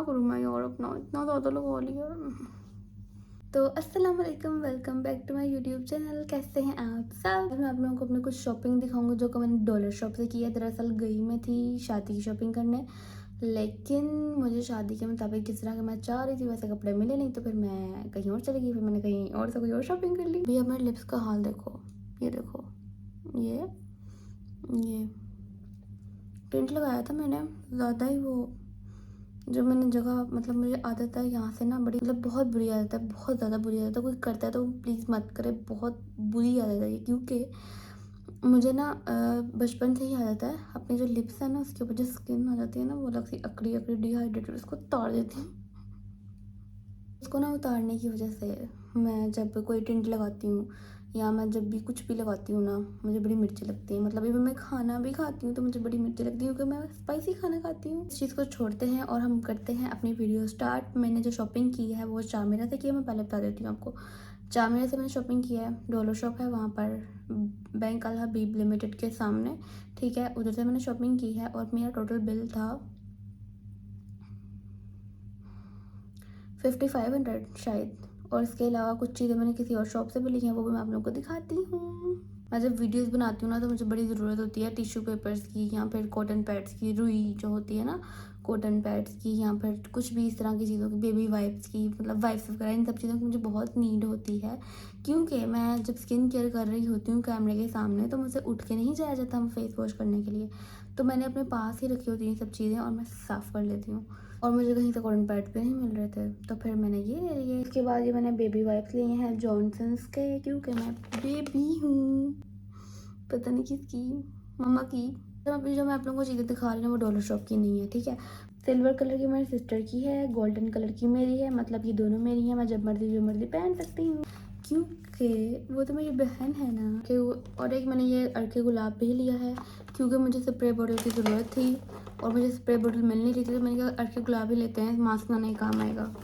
करूँ मैं यार, अपना इतना ज़्यादा लगा लिया। तो अस्सलाम वालेकुम, welcome back to my YouTube channel. कैसे हैं आप सब? मैं आप लोगों को अपने कुछ शॉपिंग दिखाऊंगी जो कि मैंने डॉलर शॉप से की है। दरअसल गई मैं थी शादी की शॉपिंग करने, लेकिन मुझे शादी के मुताबिक जिस तरह के मैं चाह रही थी वैसे कपड़े मिले नहीं, तो फिर मैं कहीं और चली गई। फिर मैंने कहीं और से कोई और शॉपिंग कर ली। भैया मेरे लिप्स का हाल देखो, ये देखो, ये टेंट लगाया था मैंने, ज़्यादा ही वो जो मैंने जगह, मतलब मुझे आदत है यहाँ से ना, बड़ी मतलब बहुत बुरी आदत है, बहुत ज़्यादा बुरी आदत है। कोई करता है तो प्लीज़ मत करे, बहुत बुरी आदत है ये। क्योंकि मुझे ना बचपन से ही आदत है, अपनी जो लिप्स है ना उसके ऊपर जो स्किन आ जाती है ना, वो अलग सी अकड़ी अकड़ी डिहाइड्रेटेड, उसको उतार देती हूँ। उसको ना उतारने की वजह से मैं जब कोई टिंट लगाती हूँ या मैं जब भी कुछ भी लगाती हूँ ना, मुझे बड़ी मिर्ची लगती है। मतलब इवन मैं खाना भी खाती हूँ तो मुझे बड़ी मिर्ची लगती है, क्योंकि मैं स्पाइसी खाना खाती हूँ। इस चीज़ को छोड़ते हैं और हम करते हैं अपनी वीडियो स्टार्ट। मैंने जो शॉपिंग की है वो चामिरा से की है। मैं पहले बता देती हूँ आपको, चामिरा से मैंने शॉपिंग की है। डॉलर शॉप है वहाँ पर, बैंक अल हबीब लिमिटेड के सामने, ठीक है, उधर से मैंने शॉपिंग की है। और मेरा टोटल बिल था 5500 शायद। और इसके अलावा कुछ चीज़ें मैंने किसी और शॉप से भी ली हैं, वो भी मैं आप लोगों को दिखाती हूँ। मैं जब वीडियोस बनाती हूँ ना तो मुझे बड़ी ज़रूरत होती है टिश्यू पेपर्स की, या फिर कॉटन पैड्स की, रुई जो होती है ना कॉटन पैड्स की, या फिर कुछ भी इस तरह की चीज़ों की, बेबी वाइप्स की, मतलब वाइप्स वगैरह, इन सब चीज़ों की मुझे बहुत नीड होती है। क्योंकि मैं जब स्किन केयर कर रही होती हूँ कैमरे के सामने, तो मुझे उठ के नहीं जाया जाता फेस वॉश करने के लिए, तो मैंने अपने पास ही रखी होती हैं सब चीज़ें और मैं साफ़ कर लेती हूँ। और मुझे कहीं से कॉटन पैड भी नहीं मिल रहे थे, तो फिर मैंने ये ले लिए। इसके बाद ये मैंने बेबी वाइप्स लिए हैं जॉनसन्स के, क्योंकि मैं बेबी हूँ, पता नहीं किसकी, मम्मा की। तो अभी जो मैं आप लोगों को चीज़ें दिखा रही हूँ वो डॉलर शॉप की नहीं है, ठीक है। सिल्वर कलर की मेरी सिस्टर की है, गोल्डन कलर की मेरी है, मतलब ये दोनों मेरी हैं। मैं जब मर्जी जो मर्जी पहन सकती हूँ, क्योंकि वो तो मेरी बहन है ना। और एक मैंने ये अर्के गुलाब भी लिया है, क्योंकि मुझे स्प्रे बॉटल की ज़रूरत थी और मुझे स्प्रे बॉटल मिल नहीं रही थी, तो मैंने कहा अर्के गुलाब ही लेते हैं, मास्क ना नहीं काम आएगा।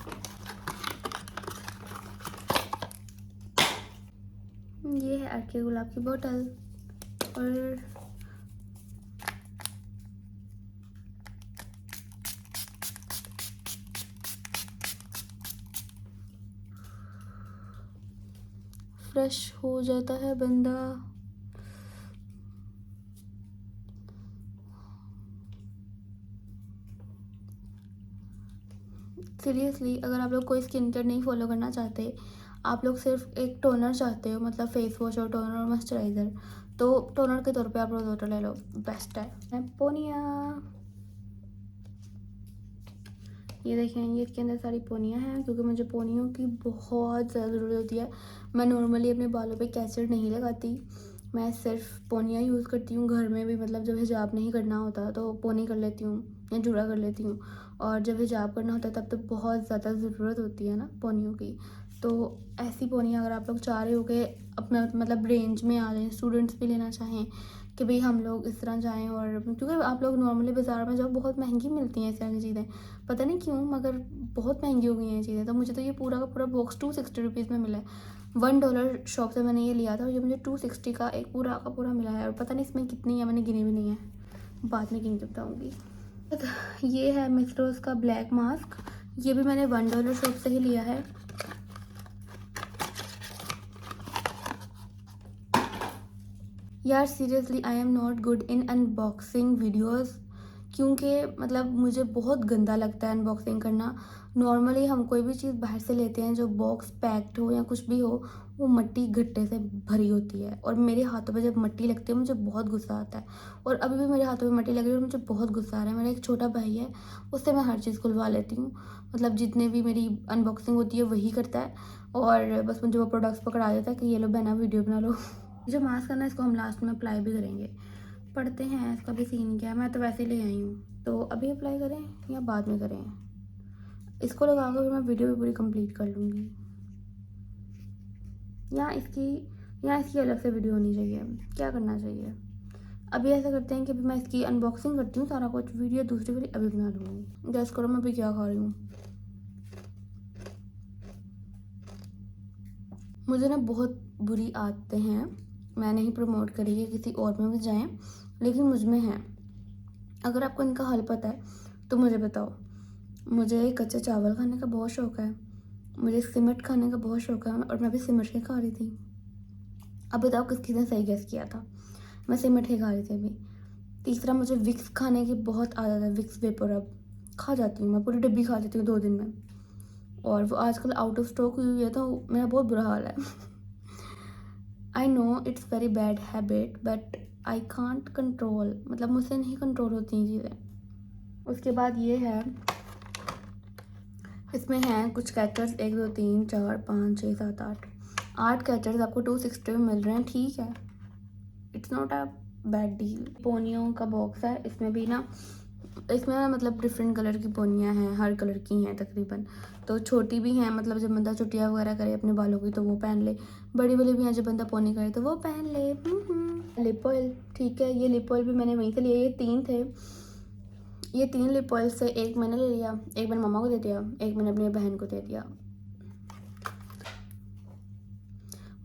ये है अर्के गुलाब की बोतल। और फ्रेश हो जाता है बंदा। सीरियसली अगर आप लोग कोई स्किन केयर नहीं फॉलो करना चाहते, आप लोग सिर्फ एक टोनर चाहते हो, मतलब फेस वॉश और टोनर और मॉइस्चराइज़र, तो टोनर के तौर पे आप रोज़ वाटर ले लो, बेस्ट है। पोनिया, ये देखें, ये इसके अंदर सारी पोनियाँ हैं, क्योंकि मुझे पोनियों की बहुत ज़्यादा ज़रूरत होती है। मैं नॉर्मली अपने बालों पे कैचर नहीं लगाती, मैं सिर्फ पोनियाँ यूज़ करती हूँ घर में भी। मतलब जब हिजाब नहीं करना होता तो पोनी कर लेती हूँ या जूड़ा कर लेती हूँ, और जब हिजाब करना होता है तब तो बहुत ज़्यादा ज़रूरत होती है ना पोनियों की। तो ऐसी पोनियाँ अगर आप लोग चाह रहे हो कि अपना मतलब रेंज में आ जाए, स्टूडेंट्स भी लेना चाहें कि भाई हम लोग इस तरह जाएँ, और क्योंकि आप लोग नॉर्मली बाज़ार में जाओ बहुत महंगी मिलती हैं इस तरह की चीज़ें, पता नहीं क्यों, मगर बहुत महंगी हो गई हैं ये चीज़ें। तो मुझे तो ये पूरा का पूरा बॉक्स 260 रुपीज़ में मिला है। $1 शॉप से मैंने ये लिया था और ये मुझे 260 का एक पूरा का पूरा मिला है। और पता नहीं इसमें कितनी है, मैंने गिनी भी नहीं है, बाद में गिन के बताऊँगी। ये है मिस रोज़ का ब्लैक मास्क, ये भी मैंने $1 शॉप से ही लिया है। यार seriously I am not good in unboxing videos, क्योंकि मतलब मुझे बहुत गंदा लगता है अनबॉक्सिंग करना। नॉर्मली हम कोई भी चीज़ बाहर से लेते हैं जो बॉक्स पैक्ड हो या कुछ भी हो, वो मिट्टी घट्टे से भरी होती है, और मेरे हाथों पे जब मिट्टी लगती है मुझे बहुत गुस्सा आता है। और अभी भी मेरे हाथों पे मिट्टी लग रही है और मुझे बहुत गुस्सा आ रहा है। मेरा एक छोटा भाई है, उससे मैं हर चीज़ खुलवा लेती हूँ, मतलब जितने भी मेरी अनबॉक्सिंग होती है वही करता है, और बस मुझे वो प्रोडक्ट्स पकड़ा देता है कि ये लो बहना वीडियो बना लो। जो मास्क है ना, इसको हम लास्ट में अप्लाई भी करेंगे, पढ़ते हैं इसका भी सीन क्या है। मैं तो वैसे ही ले आई हूँ, तो अभी अप्लाई करें या बाद में करें? इसको लगा कर मैं वीडियो भी पूरी कंप्लीट कर लूँगी, या इसकी अलग से वीडियो होनी चाहिए, क्या करना चाहिए? अभी ऐसा करते हैं कि अभी मैं इसकी अनबॉक्सिंग करती हूँ, सारा कुछ वीडियो दूसरी वाली अभी बना लूँगी। गैस करो मैं अभी क्या खा रही हूँ। मुझे ना बहुत बुरी आदतें हैं, मैं नहीं प्रमोट करी है, किसी और में भी जाएँ, लेकिन मुझ में है। अगर आपको इनका हल पता है तो मुझे बताओ। मुझे कच्चे चावल खाने का बहुत शौक़ है, मुझे सिमट खाने का बहुत शौक़ है और मैं भी सिमट के खा रही थी। अब बताओ किसने सही गेस किया था, मैं सिमट के खा रही थी अभी। तीसरा, मुझे विक्स खाने की बहुत आदत है, विक्स वेपर अब खा जाती हूँ मैं, पूरी डिब्बी खा जाती हूँ 2 दिन में, और वो आजकल आउट ऑफ स्टॉक हुई है तो मेरा बहुत बुरा हाल है। I know it's very bad habit but I can't control, मतलब मुझसे नहीं कंट्रोल होती हैं चीज़ें। उसके बाद ये है, इसमें हैं कुछ कैचर्स, 1 2 3 4 5 6 7 8 कैचर्स आपको 260 में मिल रहे हैं, ठीक है, it's not a bad deal. पोनियों का बॉक्स है, इसमें भी ना, इसमें मतलब डिफरेंट कलर की पोनियाँ हैं, हर कलर की हैं तकरीबन, तो छोटी भी हैं, मतलब जब बंदा चुटिया वगैरह करे अपने बालों की तो वो पहन ले, बड़ी वाली भी हैं जब बंदा पोनी करे तो वो पहन ले। लिप ऑयल, ठीक है, ये लिप ऑयल भी मैंने वहीं से लिया, ये 3 थे, ये 3 लिप ऑयल से 1 मैंने ले लिया, 1 मैंने मम्मा को दे दिया, 1 मैंने अपनी बहन को दे दिया।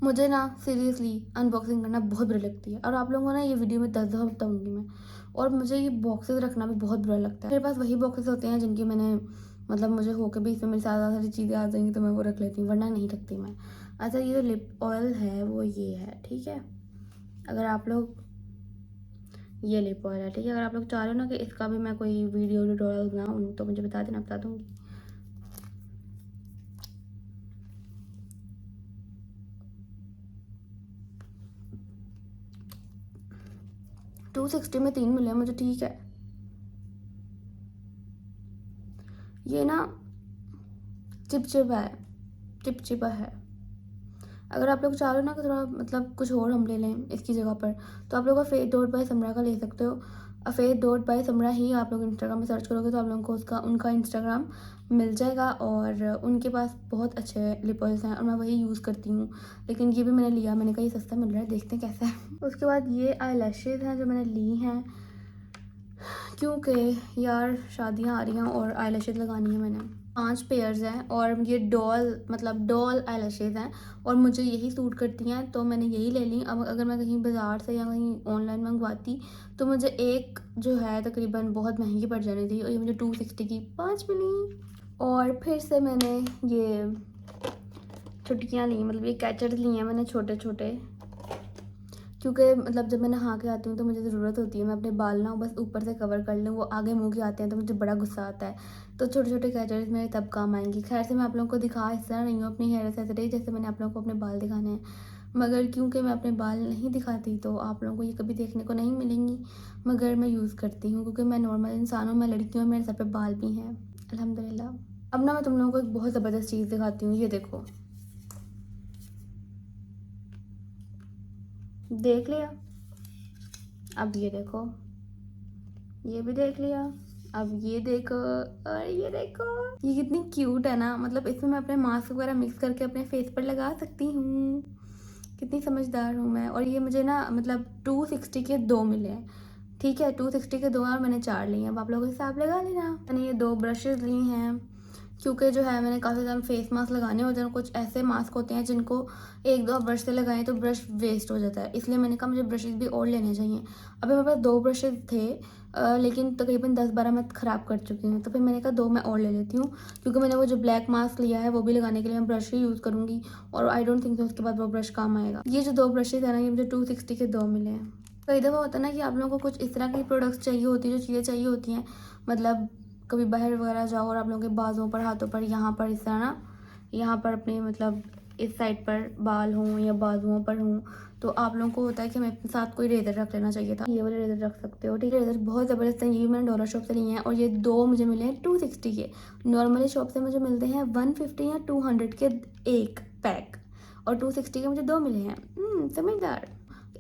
मुझे ना सीरियसली अनबॉक्सिंग करना बहुत बुरी लगती है, और आप लोगों को ना ये वीडियो में 10 दफ़ा बताऊँगी मैं, और मुझे ये बॉक्सेस रखना भी बहुत बुरा लगता है। मेरे पास वही बॉक्सेस होते हैं जिनकी मैंने, मतलब मुझे हो के भी इसमें मेरी ज़्यादा सारी चीज़ें आ जाएंगी तो मैं वो रख लेती हूँ, वरना नहीं रखती मैं। अच्छा, ये जो लिप ऑयल है वो ये है, ठीक है, अगर आप लोग, ये लिप ऑयल है, ठीक है, अगर आप लोग चाह रहे हो ना कि इसका भी मैं कोई वीडियो ट्यूटोरियल बनाऊँ तो मुझे बता देना, बता दूँगी। $260 में 3 मिले मुझे, ठीक है। ये ना चिपचिपा है, चिपचिपा है। अगर आप लोग चाह रहे हो ना कि थोड़ा मतलब कुछ और हम ले लें इसकी जगह पर, तो आप लोग का फेस डॉट बाय समरा का ले सकते हो। फेस डॉट बाय समरा ही आप लोग इंस्टाग्राम में सर्च करोगे तो आप लोगों को उसका, उनका इंस्टाग्राम मिल जाएगा, और उनके पास बहुत अच्छे लिप ऑयल्स हैं और मैं वही यूज़ करती हूँ। लेकिन ये भी मैंने लिया, मैंने कहा ये सस्ता मिल रहा है, देखते हैं कैसा है। उसके बाद ये आई लैशेज़ हैं जो मैंने ली हैं, क्योंकि यार शादियाँ आ रही हैं और आई लैशेज़ लगानी है मैंने। 5 पेयर्स हैं और ये डॉल, मतलब डॉल आई लैशेज़ हैं और मुझे यही सूट करती हैं तो मैंने यही ले ली। अब अगर मैं कहीं बाज़ार से या कहीं ऑनलाइन मंगवाती तो मुझे एक जो है तकरीबन बहुत महंगी पड़ जानी थी, और ये मुझे 260 की 5 मिली। और फिर से मैंने ये छुटकियाँ ली, मतलब ये कैचर्स लिए हैं मैंने छोटे छोटे, क्योंकि मतलब जब मैं नहा के आती हूँ तो मुझे ज़रूरत होती है, मैं अपने बाल ना बस ऊपर से कवर कर लूँ, वो आगे मुँह के आते हैं तो मुझे बड़ा गुस्सा आता है, तो छोटे छोटे कैचर्स मेरे तब काम आएंगी। खैर से मैं आप लोगों को दिखा इस तरह रही हूँ अपनी हेयर एक्सेसरीज जैसे मैंने आप लोगों को अपने बाल दिखाने हैं, मगर क्योंकि मैं अपने बाल नहीं दिखाती तो आप लोगों को ये कभी देखने को नहीं मिलेंगी, मगर मैं यूज़ करती हूँ क्योंकि मैं नॉर्मल इंसान हूँ, मैं लड़की हूँ, मेरे सर पर बाल भी हैं अल्हम्दुलिल्लाह। अब ना मैं तुम लोगों को एक बहुत ज़बरदस्त चीज़ दिखाती हूँ, ये देखो, देख लिया, अब ये देखो, ये भी देख लिया, अब ये देखो, और ये देखो, ये कितनी क्यूट है ना, मतलब इसमें मैं अपने मास्क वगैरह मिक्स करके अपने फेस पर लगा सकती हूँ, कितनी समझदार हूँ मैं। और ये मुझे ना मतलब 260 के 2 मिले हैं, ठीक है, 260 के 2 और मैंने 4 लिए हैं, अब आप लोगों के हिसाब लगा लेना। मैंने ये 2 ब्रशेज़ ली हैं क्योंकि जो है मैंने काफ़ी ज़्यादा फेस मास्क लगाने होते हैं, कुछ ऐसे मास्क होते हैं जिनको 1-2 ब्रश से लगाएं तो ब्रश वेस्ट हो जाता है, इसलिए मैंने कहा मुझे ब्रशेज़ भी और लेने चाहिए। अभी मेरे पास 2 ब्रशेज़ थे, लेकिन तकरीबन 10-12 मैं ख़राब कर चुकी हूँ, तो फिर मैंने कहा 2 मैं और ले लेती हूँ, क्योंकि मैंने वो जो ब्लैक मास्क लिया है वो भी लगाने के लिए मैं ब्रश ही यूज़ करूँगी, और आई डोंट थिंक उसके बाद वो ब्रश काम आएगा। ये जो 2 ब्रशेज़ है ना, ये मुझे 260 के 2 मिले हैं। कई दफ़ा होता है ना कि आप लोगों को कुछ इस तरह की प्रोडक्ट्स चाहिए होती है, जो चीज़ें चाहिए होती हैं, मतलब कभी बाहर वगैरह जाओ और आप लोगों के बाजों पर, हाथों पर, यहाँ पर इस तरह ना, यहाँ पर अपने मतलब इस साइड पर बाल हों या बाजुओं पर हों, तो आप लोगों को होता है कि हमें अपने साथ कोई रेजर रख लेना चाहिए था। ये वाले रेजर रख सकते हो, ठीक है, रेजर बहुत ज़बरदस्त है, ये भी मैंने डॉलर शॉप से लिए हैं, और ये 2 मुझे मिले हैं 260 के। नॉर्मली शॉप से मुझे मिलते हैं 150 या 200 के एक पैक, और 260 के मुझे 2 मिले हैं। समझदार।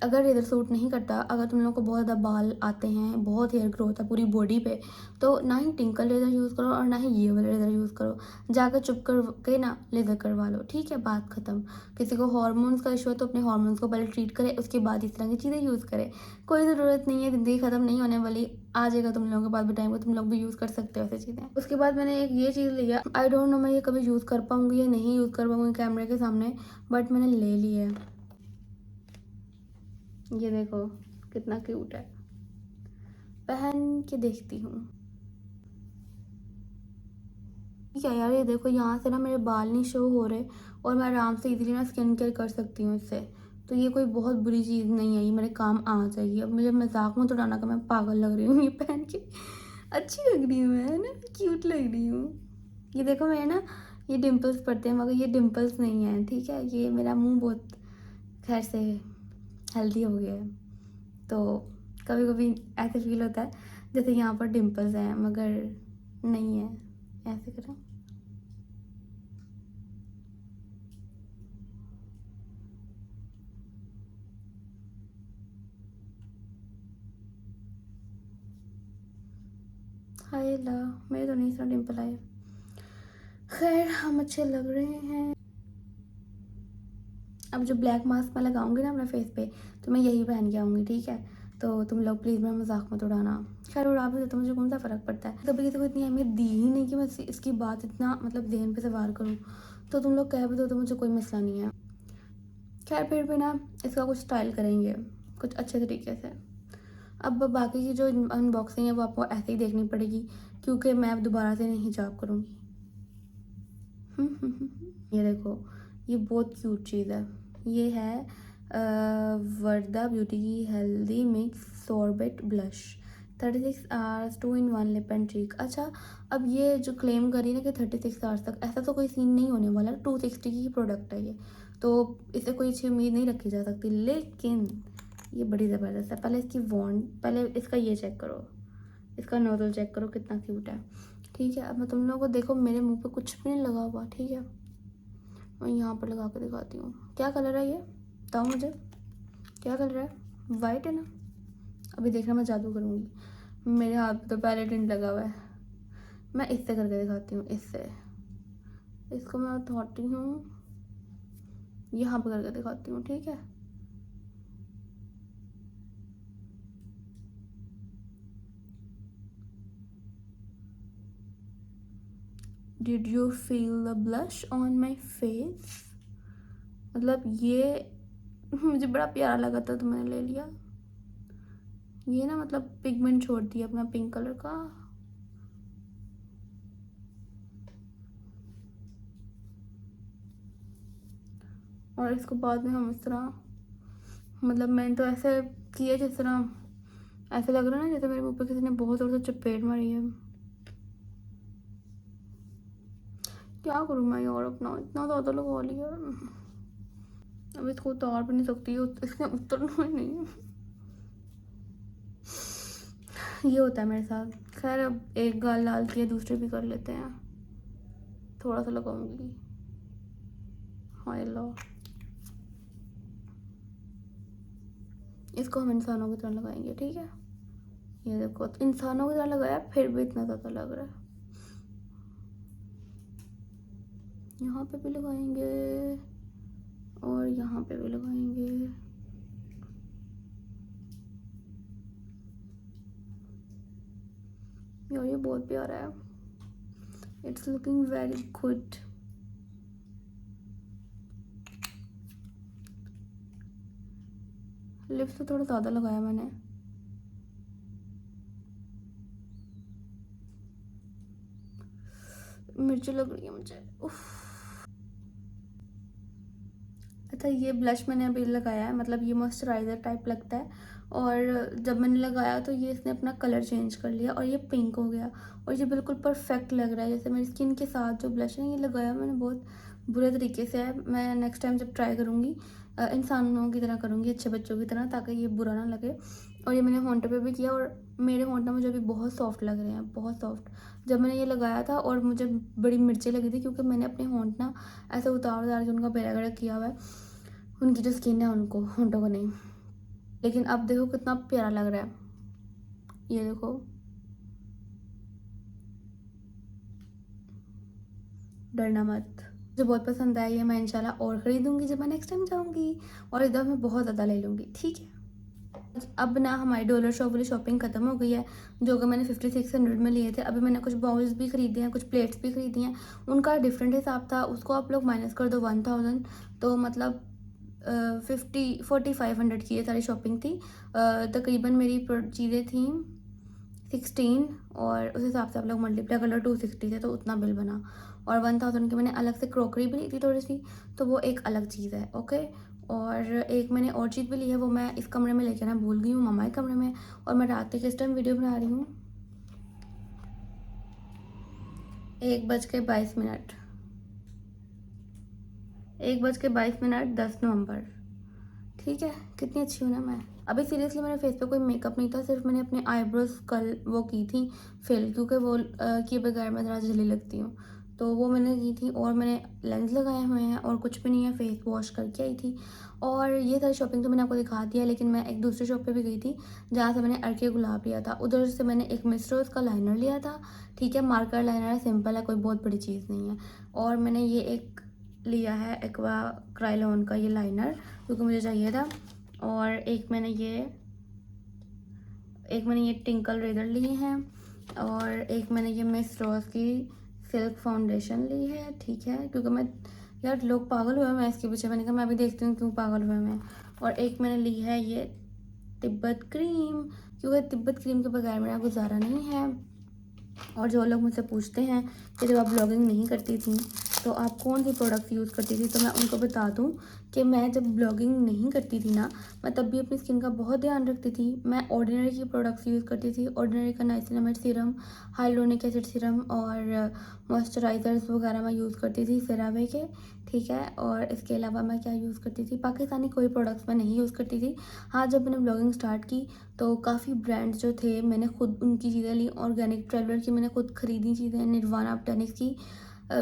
अगर रेज़र सूट नहीं करता, अगर तुम लोगों को बहुत ज़्यादा बाल आते हैं, बहुत हेयर ग्रोथ है पूरी बॉडी पे, तो ना ही टिंकल रेज़र यूज़ करो और ना ही ये वाला रेज़र यूज़ करो, जाकर चुप कर के ना लेज़र करवा लो, ठीक है, बात ख़त्म। किसी को हार्मोन्स का इशू है तो अपने हार्मोन्स को पहले ट्रीट करे, उसके बाद इस तरह की चीज़ें यूज़ करे, कोई ज़रूरत नहीं है, ज़िंदगी ख़त्म नहीं होने वाली, आ जाएगा तुम लोगों के पास भी टाइम, तुम लोग भी यूज़ कर सकते हो ऐसी चीज़ें। उसके बाद मैंने एक ये चीज़ लिया, आई डोंट नो मैं ये कभी यूज़ कर पाऊँगी या नहीं यूज़ कर पाऊँगी कैमरे के सामने, बट मैंने ले ली है। ये देखो कितना क्यूट है, पहन के देखती हूँ। ठीक है यार, ये देखो यहाँ से ना मेरे बाल नहीं शो हो रहे और मैं आराम से इजीली ना स्किन केयर कर सकती हूँ इससे। तो ये कोई बहुत बुरी चीज़ नहीं है, ये मेरे काम आ जाएगी। अब मुझे मजाक मत उड़ाना कि मैं पागल लग रही हूँ ये पहन के। अच्छी लग रही हूँ मैं, है ना, क्यूट लग रही हूँ। ये देखो मेरे ना ये डिम्पल्स पड़ते हैं, मगर ये डिम्पल्स नहीं है, ठीक है। ये मेरा मुंह बहुत खैर से हेल्दी हो गया है, तो कभी कभी ऐसे फील होता है जैसे यहाँ पर डिम्पल्स हैं, मगर नहीं है। ऐसे करो। हाय ला, मेरे तो नहीं इतना डिम्पल आए। खैर हम अच्छे लग रहे हैं। अब जो ब्लैक मास्क मैं लगाऊंगी ना अपने फेस पे, तो मैं यही पहन के आऊँगी, ठीक है। तो तुम लोग प्लीज़ मेरा मजाक मत उड़ाना। खैर उड़ा भी तो मुझे कौन सा फ़र्क पड़ता है, कभी किसी को इतनी अहमियत दी ही नहीं कि मैं इसकी बात इतना मतलब जहन पे सवार करूँ। तो तुम लोग कह भी दो तो मुझे कोई मसला नहीं है। खैर फिर भी ना इसका कुछ स्टाइल करेंगे कुछ अच्छे तरीके से। अब बाकी की जो अनबॉक्सिंग है वो आपको ऐसे ही देखनी पड़ेगी, क्योंकि मैं अब दोबारा से नहीं हिजाब करूँगी। ये देखो, ये बहुत क्यूट चीज़ है। ये है वर्दा ब्यूटी की healthy mix sorbate blush 36 hours 2 in 1 lip and चीक। अच्छा, अब ये जो क्लेम करी ना कि 36 आवर्स तक, ऐसा तो कोई सीन नहीं होने वाला। 260 की प्रोडक्ट है ये, तो इससे कोई अच्छी उम्मीद नहीं रखी जा सकती। लेकिन ये बड़ी ज़बरदस्त है। पहले इसकी वॉन्ड, पहले इसका ये चेक करो, इसका नोजल चेक करो कितना क्यूट है, ठीक है। अब मैं तुम लोगों को देखो, मेरे मुंह पे कुछ भी नहीं लगा हुआ, ठीक है। मैं यहाँ पर लगा के दिखाती हूँ। क्या कलर है ये, बताओ मुझे, क्या कलर है? वाइट है ना। अभी देखना मैं जादू करूँगी। मेरे हाथ पे तो पहले टिंट लगा हुआ है। मैं इससे करके दिखाती हूँ, इससे। इसको मैं उठाती हूँ, यहाँ पर करके दिखाती हूँ, ठीक है। Did you feel the blush on my face? मतलब ये मुझे बड़ा प्यारा लगा था तो मैंने ले लिया। ये ना मतलब पिगमेंट छोड़ दिया अपना पिंक कलर का। और इसको बाद में हम इस तरह, मतलब मैंने तो ऐसे किया जिस तरह ऐसे लग रहा है ना जैसे मेरे मुंह पे किसी ने बहुत जोर से चपेट मारी है। क्या करूँ मैं यार, अपना इतना ज़्यादा लगा लिया। अब इसको उतार भी नहीं सकती, इसने उतरना ही नहीं। ये होता है मेरे साथ। खैर अब एक गाल लाल की है, दूसरे भी कर लेते हैं। थोड़ा सा लगाऊंगी। हाय लो, इसको हम इंसानों की तरह लगाएंगे, ठीक है। ये देखो, तो इंसानों की तरह लगाया फिर भी इतना ज़्यादा लग रहा है। यहाँ पे भी लगाएंगे और यहाँ पे भी लगाएंगे। यार ये बहुत प्यारा है, it's looking very good. Lips तो थोड़ा ज़्यादा लगाया मैंने। मिर्ची लग रही है मुझे, उफ। अच्छा, ये ब्लश मैंने अभी लगाया है, मतलब ये मॉइस्चराइज़र टाइप लगता है। और जब मैंने लगाया तो ये इसने अपना कलर चेंज कर लिया और ये पिंक हो गया। और ये बिल्कुल परफेक्ट लग रहा है, जैसे मेरी स्किन के साथ जो ब्लश है ये लगाया मैंने बहुत बुरे तरीके से है। मैं नेक्स्ट टाइम जब ट्राई करूँगी इंसानों की तरह करूँगी, अच्छे बच्चों की तरह, ताकि ये बुरा ना लगे। और ये मैंने होंठों पे भी किया और मेरे होंठ ना मुझे अभी बहुत सॉफ्ट लग रहे हैं, बहुत सॉफ्ट। जब मैंने ये लगाया था और मुझे बड़ी मिर्ची लगी थी, क्योंकि मैंने अपने होंठ ना ऐसे उतार उतार के उनका बेड़ा किया हुआ है, उनकी जो स्किन है उनको, होंठों को नहीं। लेकिन अब देखो कितना प्यारा लग रहा है, ये देखो। डरना मत, मुझे बहुत पसंद आया ये। मैं इंशाल्लाह और ख़रीदूँगी जब मैं नेक्स्ट टाइम जाऊँगी, और इधर मैं बहुत ज़्यादा ले लूँगी, ठीक है। अब ना हमारी डॉलर शॉप वाली शॉपिंग ख़त्म हो गई है, जो कि मैंने 5600 में लिए थे। अभी मैंने कुछ बाउल्स भी ख़रीदे हैं, कुछ प्लेट्स भी ख़रीदी हैं। उनका डिफरेंट हिसाब था, उसको आप लोग माइनस कर दो 1000, तो मतलब 4500 की ये सारी शॉपिंग थी। तकरीबन मेरी चीज़ें थी 16 और उस हिसाब से आप लोग मल्टीप्लाई कर लो 260 से, तो उतना बिल बना। और 1000 की मैंने अलग से क्रॉकरी भी ली थी थोड़ी सी, तो वो एक अलग चीज़ है। ओके, और एक मैंने और चीज़ भी ली है, वो मैं इस कमरे में लेके आना भूल गई हूँ, मम्मा के कमरे में। और मैं रात के इस टाइम वीडियो बना रही हूँ 1:22, 1:22, 10 नवंबर। ठीक है, कितनी अच्छी हूँ ना मैं। अभी सीरियसली मेरे फेस पे कोई मेकअप नहीं था, सिर्फ मैंने अपने आईब्रोज कल वो की थी फिल, क्योंकि वो किए बगैर मैं ज़रा जली लगती हूँ, तो वो मैंने की थी। और मैंने लेंस लगाए हुए हैं और कुछ भी नहीं है, फेस वॉश करके आई थी। और ये सारी शॉपिंग तो मैंने आपको दिखा दिया, लेकिन मैं एक दूसरी शॉप पे भी गई थी जहाँ से मैंने अर्के गुलाब लिया था। उधर से मैंने एक मिस रोज़ का लाइनर लिया था। ठीक है, मार्कर लाइनर है, सिंपल है, कोई बहुत बड़ी चीज़ नहीं है। और मैंने ये एक लिया है एक्वा क्रायोन का ये लाइनर, क्योंकि मुझे चाहिए था। और एक मैंने ये टिंकल रेजर लिए हैं। और एक मैंने ये मिस रॉस की सिल्क फाउंडेशन ली है। ठीक है, क्योंकि मैं यार लोग पागल हुए मैं इसके पीछे, मैंने कहा मैं भी देखती हूँ क्यों पागल हुए मैं। और एक मैंने ली है ये तिब्बत क्रीम, क्योंकि तिब्बत क्रीम के बगैर मेरा गुजारा नहीं है। और जो लोग मुझसे पूछते हैं कि जब आप ब्लॉगिंग नहीं करती थी तो आप कौन सी प्रोडक्ट्स यूज़ करती थी, तो मैं उनको बता दूं कि मैं जब ब्लॉगिंग नहीं करती थी ना, मैं तब भी अपनी स्किन का बहुत ध्यान रखती थी। मैं ऑर्डिनरी की प्रोडक्ट्स यूज़ करती थी, ऑर्डिनरी का niacinamide serum, hyaluronic acid serum और मॉइस्चराइजर्स वगैरह मैं यूज़ करती थी सेरावे के। ठीक है, और इसके अलावा मैं क्या यूज़ करती थी, पाकिस्तानी कोई प्रोडक्ट्स मैं नहीं यूज़ करती थी। हाँ, जब मैंने ब्लॉगिंग स्टार्ट की तो काफ़ी ब्रांड्स जो थे मैंने खुद उनकी चीज़ें ली। ऑर्गेनिक ट्रेवलर की मैंने खुद ख़रीदी चीज़ें, निर्वाणा बोटैनिक्स की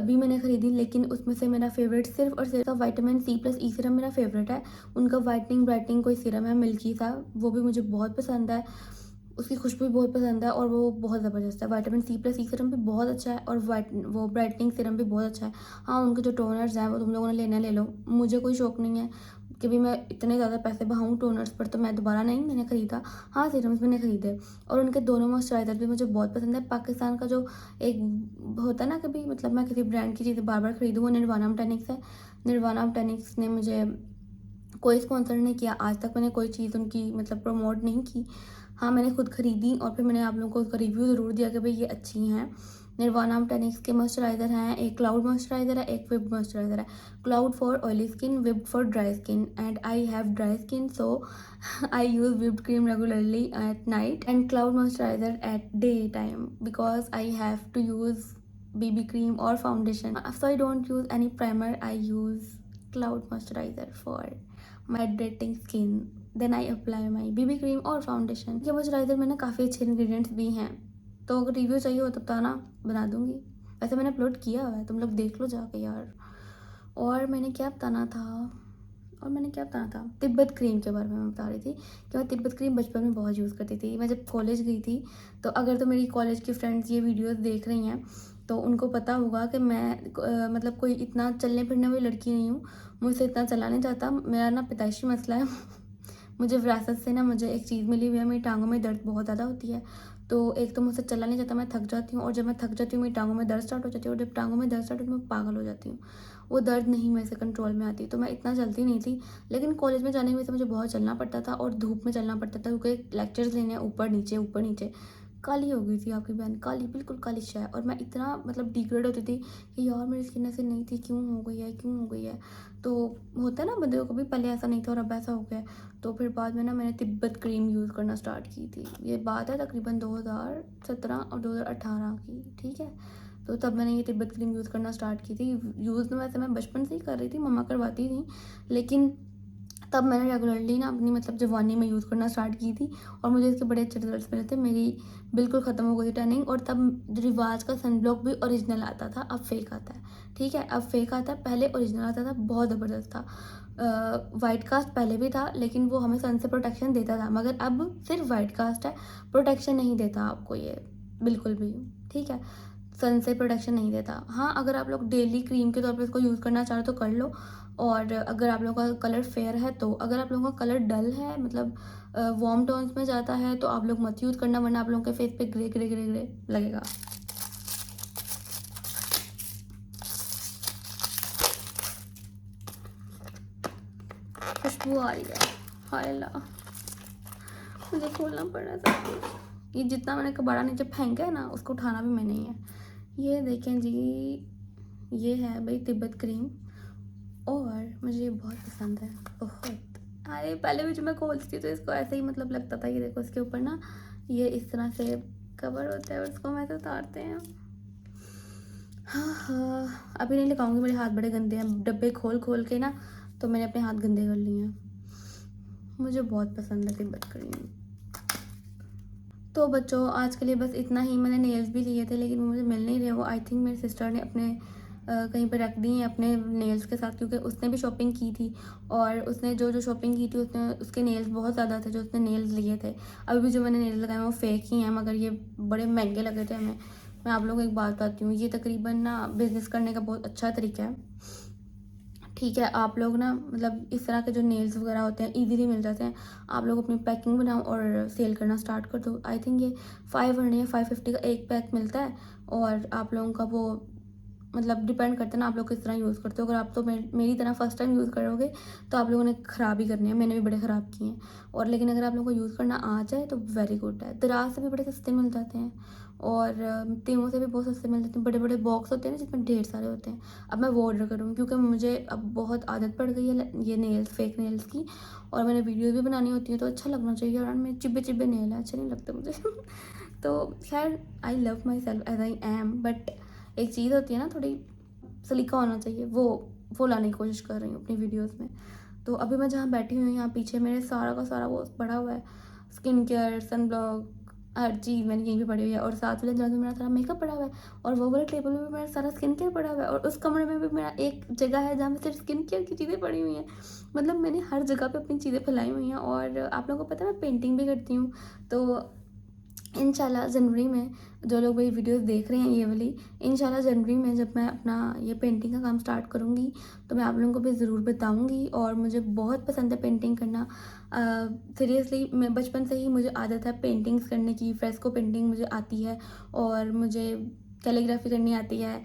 भी मैंने ख़रीदी, लेकिन उसमें से मेरा फेवरेट सिर्फ और सिर्फ विटामिन C+E सीरम मेरा फेवरेट है। उनका वाइटनिंग ब्राइटनिंग कोई सीरम है मिल्की सा, वो भी मुझे बहुत पसंद है, उसकी खुशबू भी बहुत पसंद है और वो बहुत ज़बरदस्त है। विटामिन C+E सीरम भी बहुत अच्छा है और वो ब्राइटनिंग सीरम भी बहुत अच्छा है। हाँ, उनके जो टोनर्स हैं वो तुम लोगों ने लेना ले लो, मुझे कोई शौक नहीं है कि भी मैं इतने ज़्यादा पैसे बहाऊँ टोनर्स पर, तो मैं दोबारा नहीं मैंने ख़रीदा। हाँ, सीरम्स मैंने ख़रीदे और उनके दोनों मॉइस्चराइज़र भी मुझे बहुत पसंद है। पाकिस्तान का जो एक होता है ना, कभी मतलब मैं किसी ब्रांड की चीज़ें बार बार ख़रीदूँ, वो निर्वाणा बोटैनिक्स है। निर्वाणा बोटैनिक्स ने मुझे कोई स्पॉन्सर नहीं किया आज तक, मैंने कोई चीज़ उनकी मतलब प्रमोट नहीं की। हाँ, मैंने खुद ख़रीदी और फिर मैंने आप लोगों को उसका रिव्यू ज़रूर दिया कि भाई ये अच्छी हैं। निर्वाणा बोटैनिक्स के मॉइस्चराइज़र हैं, एक क्लाउड मॉइस्चराइज़र है, एक विब मॉइस्चराइज़र है। Cloud for oily skin, vibe for dry skin, and I have dry skin so I use vibe cream regularly at night and cloud moisturiser at day time because I have to use BB cream or foundation. So I don't use any primer, I use cloud moisturizer for my hydrating skin. Then I apply my BB cream और foundation. ये moisturiser मैंने काफ़ी अच्छे ingredients भी हैं, तो अगर review चाहिए हो तो बताना, बना दूँगी। वैसे मैंने अपलोड किया हुआ है, तुम लोग देख लो जाके यार। और मैंने क्या बताना था, तिब्बत क्रीम के बारे में मैं बता रही थी कि मैं तिब्बत क्रीम बचपन में बहुत यूज़ करती थी। मैं जब कॉलेज गई थी, तो अगर तो मेरी कॉलेज की फ्रेंड्स ये वीडियोस देख रही हैं तो उनको पता होगा कि मैं मतलब कोई इतना चलने फिरने वाली लड़की नहीं हूँ, मुझसे इतना चला नहीं जाता। मेरा ना पैदाइशी मसला है मुझे विरासत से ना मुझे एक चीज़ मिली हुई है, मेरी टांगों में दर्द बहुत ज़्यादा होती है। तो एक तो मुझसे चला नहीं जाता, मैं थक जाती हूँ, और जब मैं थक जाती हूँ मेरी टांगों में दर्द स्टार्ट हो जाती है, और जब टांगों में दर्द स्टार्ट होती है मैं पागल हो जाती हूँ। वो दर्द नहीं मेरे से कंट्रोल में आती, तो मैं इतना चलती नहीं थी। लेकिन कॉलेज में जाने की वजह से मुझे बहुत चलना पड़ता था और धूप में चलना पड़ता था, क्योंकि लेक्चर्स लेने ऊपर नीचे। काली हो गई थी आपकी बहन, काली, बिल्कुल काली चाय। और मैं इतना मतलब डिग्रेड होती थी कि यार मेरी स्किन ऐसे नहीं थी, क्यों हो गई है। तो होता है ना बंदे को, कभी पहले ऐसा नहीं था और अब ऐसा हो गया। तो फिर बाद में ना मैंने तिब्बत क्रीम यूज़ करना स्टार्ट की थी। ये बात है तकरीबन 2017 और 2018 की। ठीक है, तो तब मैंने ये तिब्बत क्रीम यूज़ करना स्टार्ट की थी। यूज़ तो वैसे मैं बचपन से ही कर रही थी, मम्मा करवाती थी, लेकिन तब मैंने रेगुलरली ना अपनी मतलब जवानी में यूज़ करना स्टार्ट की थी और मुझे इसके बड़े अच्छे रिजल्ट्स मिले थे। मेरी बिल्कुल ख़त्म हो गई थी टैनिंग। और तब रिवाज का सनब्लॉक भी ओरिजिनल आता था, अब फेक आता है। ठीक है, अब फेक आता है, पहले ओरिजिनल आता था, बहुत ज़बरदस्त था। वाइट कास्ट पहले भी था, लेकिन वो हमें सन से प्रोटेक्शन देता था, मगर अब सिर्फ वाइट कास्ट है, प्रोटेक्शन नहीं देता आपको ये बिल्कुल भी। ठीक है, सन से प्रोटेक्शन नहीं देता। हाँ, अगर आप लोग डेली क्रीम के तौर पर इसको यूज़ करना चाहो तो कर लो। और अगर आप लोगों का कलर फेयर है तो, अगर आप लोगों का कलर डल है मतलब वार्म टोन्स में जाता है तो आप लोग मत यूज़ करना, वरना आप लोगों के फेस पे ग्रे ग्रे ग्रे ग्रे लगेगा। खुशबू आ रही है, हाय अल्लाह, मुझे खोलना पड़ रहा है सब कुछ। ये जितना मैंने कबाड़ा नीचे फेंका है ना, उसको उठाना भी मैंने ही है। ये देखें जी, ये है भाई तिब्बत क्रीम, और मुझे ये बहुत पसंद है, बहुत। अरे पहले भी जब मैं खोलती थी तो इसको ऐसे ही मतलब लगता था, ये देखो इसके ऊपर ना ये इस तरह से कवर होता है और इसको हम ऐसे उतारते हैं। हाँ हाँ, अभी नहीं लगाऊंगी, मेरे हाथ बड़े गंदे हैं, डब्बे खोल खोल के ना तो मैंने अपने हाथ गंदे कर लिए हैं। मुझे बहुत पसंद है तिब्बत क्रीम। तो बच्चों आज के लिए बस इतना ही। मैंने नेल्स भी लिए थे लेकिन वो मुझे मिल नहीं रहे, वो आई थिंक मेरी सिस्टर ने अपने कहीं पर रख दी हैं अपने नेल्स के साथ, क्योंकि उसने भी शॉपिंग की थी और उसने जो जो शॉपिंग की थी उसने उसके नेल्स बहुत ज़्यादा थे जो उसने नेल्स लिए थे। अभी भी जो मैंने नेल्स लगाए हैं वो फेक ही हैं, मगर ये बड़े महंगे लगे थे हमें। मैं आप लोगों को एक बात बताती हूँ, ये तकरीबन ना बिज़नेस करने का बहुत अच्छा तरीका है। ठीक है, आप लोग ना मतलब इस तरह के जो नेल्स वगैरह होते हैं ईजीली मिल जाते हैं, आप लोग अपनी पैकिंग बनाओ और सेल करना स्टार्ट कर दो। आई थिंक ये 500 या 550 का एक पैक मिलता है, और आप लोगों का वो मतलब डिपेंड करता है ना आप लोग किस तरह यूज़ करते हो। अगर आप तो मेरी तरह फर्स्ट टाइम यूज़ करोगे तो आप लोगों ने ख़राब ही करने हैं, मैंने भी बड़े ख़राब किए हैं। और लेकिन अगर आप लोगों को यूज़ करना आ जाए तो वेरी गुड है। दराज से भी बड़े सस्ते मिल जाते हैं, और तेमो से भी बहुत सस्ते मिल जाते हैं। बड़े बड़े बॉक्स होते हैं ना जिसमें ढेर सारे होते हैं। अब मैं वो ऑर्डर करूँगी क्योंकि मुझे अब बहुत आदत पड़ गई है ये नेल्स, फेक नेल्स की, और मैंने वीडियो भी बनानी होती है तो अच्छा लगना चाहिए। और मेरे चिब्बे चिब्बे नेल हैं, अच्छे नहीं लगते मुझे तो खैर I love myself as I am, but एक चीज़ होती है ना थोड़ी सलीका होना चाहिए, वो लाने की कोशिश कर रही हूँ अपनी वीडियोस में। तो अभी मैं जहाँ बैठी हुई हूँ यहाँ पीछे मेरे सारा का सारा वो पड़ा हुआ है, स्किन केयर, सन ब्लॉक, हर चीज़ मैंने यहीं पे पड़ी हुई है। और साथ वाले जगह में मेरा सारा मेकअप पड़ा हुआ है, और वो वाले टेबल में मेरा सारा स्किन केयर पड़ा हुआ है, और उस कमरे में भी मेरा एक जगह है जहाँ में सिर्फ स्किन केयर की चीज़ें पड़ी हुई हैं। मतलब मैंने हर जगह पे अपनी चीज़ें फैलाई हुई हैं। और आप लोगों को पता है मैं पेंटिंग भी करती हूँ, तो इंशाल्लाह जनवरी में जो लोग मेरी वीडियोस देख रहे हैं ये वाली, इंशाल्लाह जनवरी में जब मैं अपना ये पेंटिंग का काम स्टार्ट करूँगी तो मैं आप लोगों को भी ज़रूर बताऊँगी। और मुझे बहुत पसंद है पेंटिंग करना। सीरियसली मैं बचपन से ही मुझे आदत है पेंटिंग्स करने की, फ्रेस्को पेंटिंग मुझे आती है, और मुझे कैलीग्राफी करनी आती है,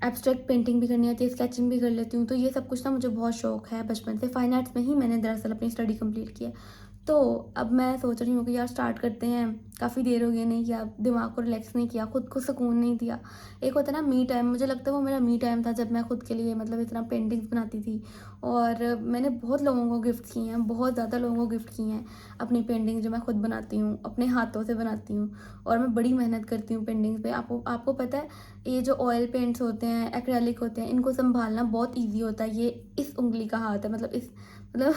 एब्स्ट्रैक्ट पेंटिंग भी करनी आती है, स्केचिंग भी कर लेती हूँ। तो ये सब कुछ ना मुझे बहुत शौक है बचपन से। फाइन आर्ट्स में ही मैंने दरअसल अपनी स्टडी कंप्लीट की है। तो अब मैं सोच रही हूँ कि यार स्टार्ट करते हैं, काफ़ी देर हो गई नहीं किया, दिमाग को रिलैक्स नहीं किया, खुद को सुकून नहीं दिया। एक होता है ना मी टाइम, मुझे लगता है वो मेरा मी टाइम था जब मैं खुद के लिए मतलब इतना पेंटिंग्स बनाती थी। और मैंने बहुत लोगों को गिफ्ट की हैं, बहुत ज़्यादा लोगों को गिफ्ट की हैं अपनी पेंटिंग जो मैं खुद बनाती हूँ, अपने हाथों से बनाती हूँ। और मैं बड़ी मेहनत करती हूँ पेंटिंग्स पे। आपको पता है ये जो ऑयल पेंट्स होते हैं, एक्रेलिक होते हैं, इनको संभालना बहुत ईजी होता है। ये इस उंगली का हाथ है, मतलब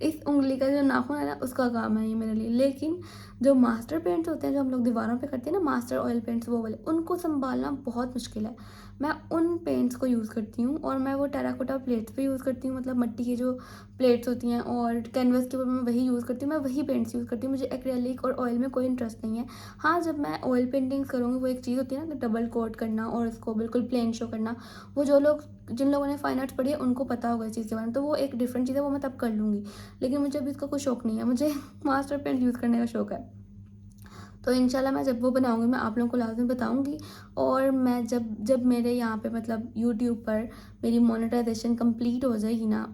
इस उंगली का जो नाखून है ना उसका काम है ये मेरे लिए। लेकिन जो मास्टर पेंट्स होते हैं जो हम लोग दीवारों पे करते हैं ना, मास्टर ऑयल पेंट्स, वो वाले, उनको संभालना बहुत मुश्किल है। मैं उन पेंट्स को यूज़ करती हूँ, और मैं वो टेराकोटा प्लेट्स पे यूज़ करती हूँ, मतलब मिट्टी की जो प्लेट्स होती हैं, और कैनवस के ऊपर मैं वही यूज़ करती हूँ, मैं वही पेंट्स यूज़ करती हूँ। मुझे एक्रेलिक और ऑयल में कोई इंटरेस्ट नहीं है। हाँ, जब मैं ऑयल पेंटिंग्स करूँगी वो एक चीज़ होती है ना कि डबल कोट करना और उसको बिल्कुल प्लेन शो करना, वो जिन लोगों ने फाइन आर्ट्स पढ़ी है उनको पता होगा इस चीज़ के बारे में, तो वो एक डिफरेंट चीज़ है, वो मैं तब कर लूँगी। लेकिन मुझे अभी इसका कोई शौक नहीं है, मुझे मास्टर पेंट यूज़ करने का शौक है। तो इंशाल्लाह मैं जब वो बनाऊँगी मैं आप लोगों को लाज़िम बताऊँगी। और मैं जब जब मेरे यहाँ पे मतलब यूट्यूब पर मेरी मोनेटाइजेशन कंप्लीट हो जाएगी ना,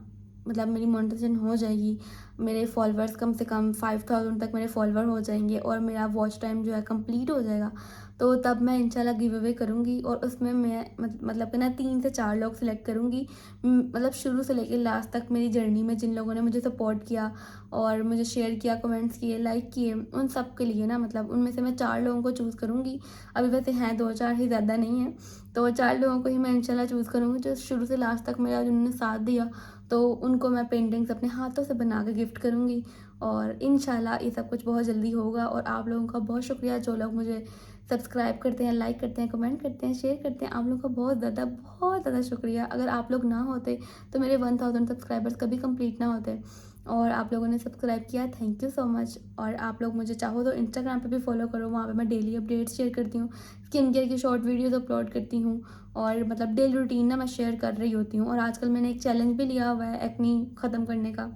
मतलब मेरी मोनेटाइजेशन हो जाएगी, मेरे फॉलोअर्स कम से कम 5000 तक मेरे फॉलोअर हो जाएंगे, और मेरा वॉच टाइम जो है कंप्लीट हो जाएगा, तो तब मैं इंशाल्लाह गिव अवे करूँगी। और उसमें मैं मतलब कि ना 3 से 4 लोग सिलेक्ट करूँगी, मतलब शुरू से लेकर लास्ट तक मेरी जर्नी में जिन लोगों ने मुझे सपोर्ट किया और मुझे शेयर किया, कमेंट्स किए, लाइक किए, उन सब के लिए ना मतलब उनमें से मैं 4 लोगों को चूज़ करूँगी। अभी वैसे हैं 2-4 ही, ज़्यादा नहीं है, तो 4 लोगों को ही मैं इंशाल्लाह चूज़ करूँगी जो शुरू से लास्ट तक मेरा जिन्होंने साथ दिया। तो उनको मैं पेंटिंग्स अपने हाथों से बना के गिफ्ट करूँगी। और इंशाल्लाह ये सब कुछ बहुत जल्दी होगा। और आप लोगों का बहुत शुक्रिया जो लोग मुझे सब्सक्राइब करते हैं, लाइक करते हैं, कमेंट करते हैं, शेयर करते हैं। आप लोगों का बहुत ज़्यादा शुक्रिया। अगर आप लोग ना होते तो मेरे 1000 सब्सक्राइबर्स कभी कंप्लीट ना होते, और आप लोगों ने सब्सक्राइब किया, थैंक यू सो मच। और आप लोग मुझे चाहो तो इंस्टाग्राम पे भी फॉलो करो, वहाँ पे मैं डेली अपडेट्स शेयर करती हूँ, स्किन केयर की शॉर्ट वीडियोस अपलोड करती हूँ, और मतलब डेली रूटीन ना मैं शेयर कर रही होती हूँ। और आजकल मैंने एक चैलेंज भी लिया हुआ है एक्नी ख़त्म करने का।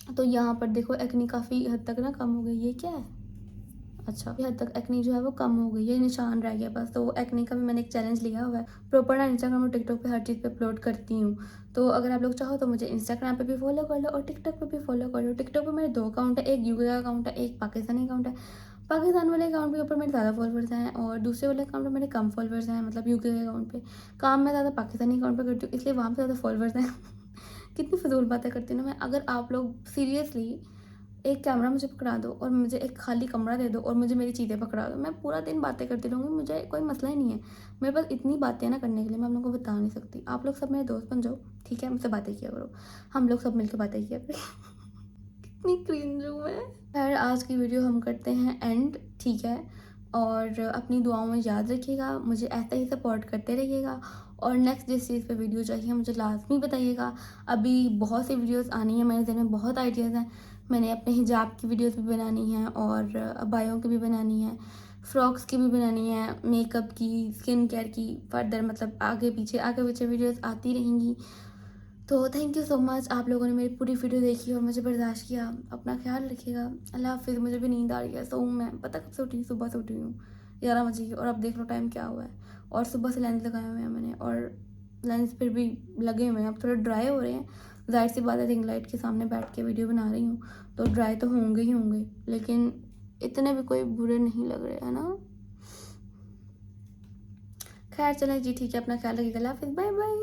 तो यहाँ पर देखो एक्नी काफ़ी हद तक ना कम हो गई। ये क्या है? अच्छा ये हद तक एक्ने जो है वो कम हो गई है, निशान रह गया बस। तो एक्ने का भी मैंने एक चैलेंज लिया हुआ है। प्रॉपर ना इंस्टाग्राम और टिकटॉक पे हर चीज़ पे अपलोड करती हूँ। तो अगर आप लोग चाहो तो मुझे इंस्टाग्राम पे भी फॉलो कर लो और टिकटॉक पे भी फॉलो कर लो। टिकटॉक पे मेरे 2 अकाउंट है, एक यूके का अकाउंट है, एक पाकिस्तानी अकाउंट है। पाकिस्तान वाले अकाउंट के ऊपर मेरे ज़्यादा फॉलोवर्स हैं और दूसरे वाले अकाउंट पे मेरे कम फॉलोवर्स हैं, मतलब यूके के अकाउंट पे। काम मैं ज़्यादा पाकिस्तानी अकाउंट पे करती हूँ, इसलिए वहाँ पे ज़्यादा फॉलोवर्स हैं। कितनी फ़िज़ूल बातें करती हूँ ना मैं। अगर आप लोग सीरियसली एक कैमरा मुझे पकड़ा दो और मुझे एक खाली कमरा दे दो और मुझे मेरी चीज़ें पकड़ा दो, मैं पूरा दिन बातें करती रहूँगी, मुझे कोई मसला ही नहीं है। मेरे पास इतनी बातें हैं ना करने के लिए, मैं आप लोगों को बता नहीं सकती। आप लोग सब मेरे दोस्त बन जाओ, ठीक है? मुझसे बातें किया करो, हम लोग सब मिलकर बातें किया करें। कितनी क्रिंज हूँ मैं। खैर आज की वीडियो हम करते हैं एंड, ठीक है? और अपनी दुआओं में याद रखिएगा, मुझे ऐसे ही सपोर्ट करते रहिएगा और नेक्स्ट जिस चीज़ पे वीडियो चाहिए मुझे लाज़मी बताइएगा। अभी बहुत सी वीडियोस आनी है, मेरे ज़हन में बहुत आइडियाज़ हैं। मैंने अपने हिजाब की वीडियोस भी बनानी है और अबायों की भी बनानी है, फ्रॉक्स की भी बनानी है, मेकअप की, स्किन केयर की, फर्दर मतलब आगे पीछे वीडियोस आती रहेंगी। तो थैंक यू सो मच, आप लोगों ने मेरी पूरी वीडियो देखी और मुझे बर्दाश्त किया। अपना ख्याल रखिएगा। अल्लाह हाफ़िज़। मुझे भी नींद आ रही है, सोऊँ मैं। पता कब से उठी? सुबह से उठी हूँ 11 बजे की, और अब देख लो टाइम क्या हुआ है। और सुबह से लेंस लगाए हुए हैं मैंने, और लेंस फिर भी लगे हुए हैं, अब थोड़े ड्राई हो रहे हैं। ज़ाहिर सी बात है, रिंग लाइट के सामने बैठ के वीडियो बना रही हूँ तो ड्राई तो होंगे ही होंगे, लेकिन इतने भी कोई बुरे नहीं लग रहे, है ना? खैर चलें जी, ठीक है, अपना ख्याल रखिएगा। अल्लाह हाफ़िज़, बाय बाय।